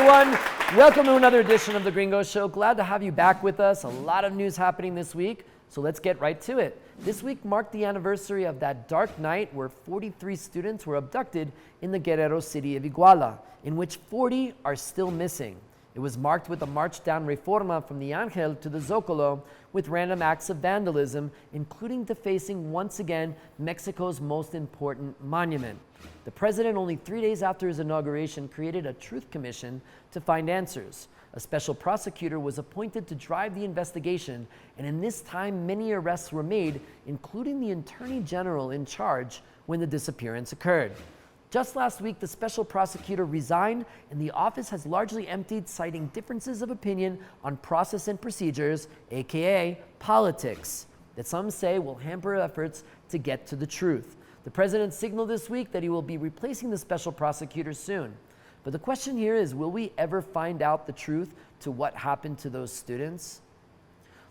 everyone. Welcome to another edition of the Gringo Show. Glad to have you back with us. A lot of news happening this week, so let's get right to it. This week marked the anniversary of that dark night where 43 students were abducted in the Guerrero city of Iguala, in which 40 are still missing. It was marked with a march down Reforma from the Angel to the Zocalo with random acts of vandalism, including defacing once again Mexico's most important monument. The president, only 3 days after his inauguration, created a truth commission to find answers. A special prosecutor was appointed to drive the investigation, and in this time many arrests were made, including the attorney general in charge when the disappearance occurred. Just last week, the special prosecutor resigned, and the office has largely emptied, citing differences of opinion on process and procedures, aka politics, that some say will hamper efforts to get to the truth. The president signaled this week that he will be replacing the special prosecutor soon. But the question here is, will we ever find out the truth to what happened to those students?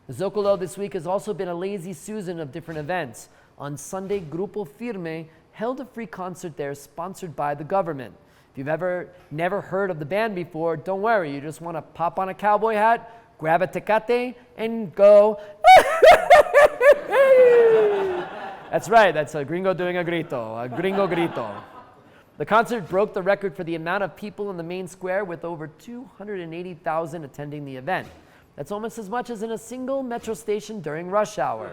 The Zocalo this week has also been a lazy Susan of different events. On Sunday, Grupo Firme held a free concert there sponsored by the government. If you've never heard of the band before, don't worry. You just want to pop on a cowboy hat, grab a tecate, and go. That's right. That's a gringo doing a grito, a gringo grito. The concert broke the record for the amount of people in the main square, with over 280,000 attending the event. That's almost as much as in a single metro station during rush hour.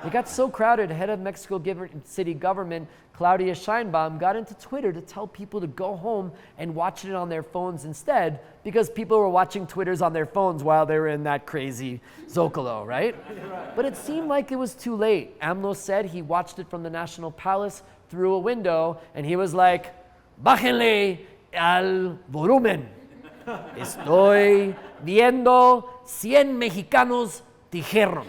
It got so crowded, head of Mexico city government, Claudia Sheinbaum, got into Twitter to tell people to go home and watch it on their phones instead, because people were watching Twitters on their phones while they were in that crazy Zocalo, right? But it seemed like it was too late. AMLO said he watched it from the National Palace through a window, and he was like, "Bájenle al volumen. Estoy viendo 100 mexicanos dijeron."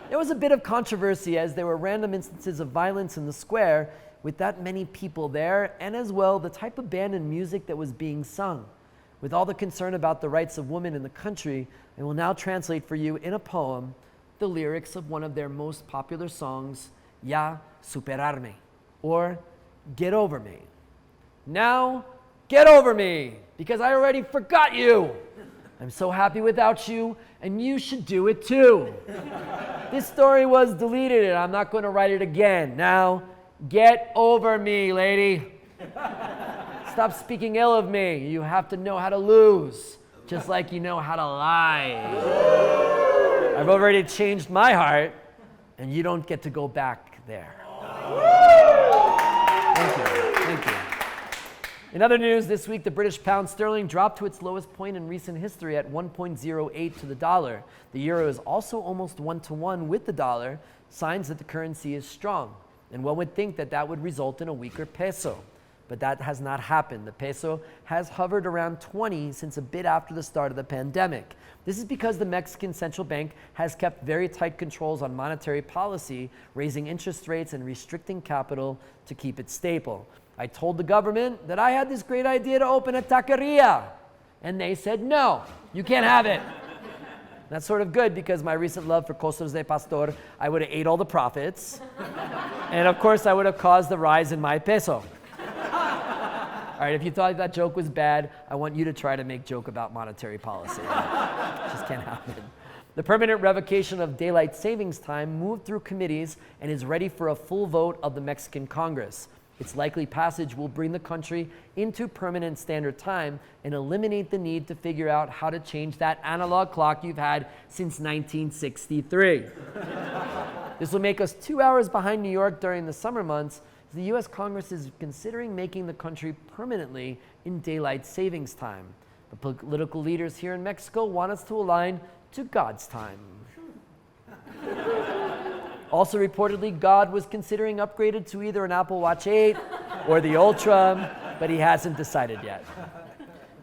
There was a bit of controversy as there were random instances of violence in the square with that many people there, and as well the type of band and music that was being sung. With all the concern about the rights of women in the country, I will now translate for you in a poem the lyrics of one of their most popular songs, Ya Superarme, or Get Over Me. Now, get over me, because I already forgot you. I'm so happy without you, and you should do it too. This story was deleted, and I'm not going to write it again. Now, get over me, lady. Stop speaking ill of me. You have to know how to lose, just like you know how to lie. I've already changed my heart, and you don't get to go back there. Thank you. Thank you. In other news, this week the British pound sterling dropped to its lowest point in recent history at 1.08 to the dollar. The euro is also almost 1-to-1 with the dollar, signs that the currency is strong. And one would think that that would result in a weaker peso. But that has not happened. The peso has hovered around 20 since a bit after the start of the pandemic. This is because the Mexican central bank has kept very tight controls on monetary policy, raising interest rates and restricting capital to keep it stable. I told the government that I had this great idea to open a taqueria, and they said, no, you can't have it. That's sort of good, because my recent love for Costos de Pastor, I would have ate all the profits, and of course I would have caused the rise in my peso. All right, if you thought that joke was bad, I want you to try to make joke about monetary policy. It just can't happen. The permanent revocation of daylight savings time moved through committees and is ready for a full vote of the Mexican Congress. Its likely passage will bring the country into permanent standard time and eliminate the need to figure out how to change that analog clock you've had since 1963. This will make us 2 hours behind New York during the summer months. The U.S. Congress is considering making the country permanently in daylight savings time. The political leaders here in Mexico want us to align to God's time. Also reportedly, God was considering upgraded to either an Apple Watch 8 or the Ultra, but he hasn't decided yet.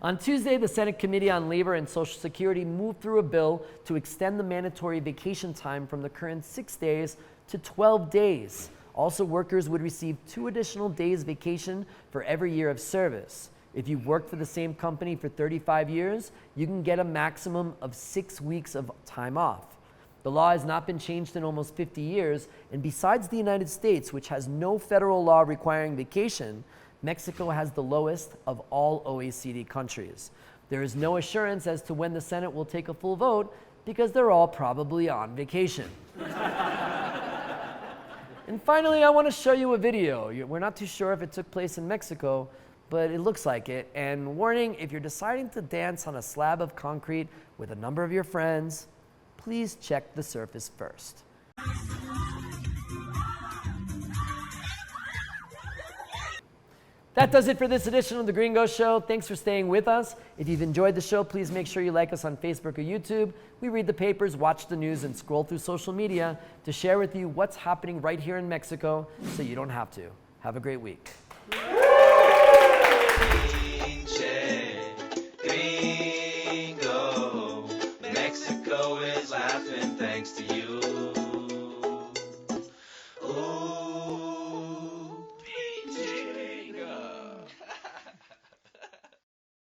On Tuesday, the Senate Committee on Labor and Social Security moved through a bill to extend the mandatory vacation time from the current 6 days to 12 days. Also, workers would receive 2 additional days vacation for every year of service. If you've worked for the same company for 35 years, you can get a maximum of 6 weeks of time off. The law has not been changed in almost 50 years, and besides the United States, which has no federal law requiring vacation, Mexico has the lowest of all OECD countries. There is no assurance as to when the Senate will take a full vote because they're all probably on vacation. And finally, I want to show you a video. We're not too sure if it took place in Mexico, but it looks like it. And warning, if you're deciding to dance on a slab of concrete with a number of your friends, please check the surface first. That does it for this edition of The Gringo Show. Thanks for staying with us. If you've enjoyed the show, please make sure you like us on Facebook or YouTube. We read the papers, watch the news, and scroll through social media to share with you what's happening right here in Mexico so you don't have to. Have a great week. Gringo, Mexico is laughing thanks to you.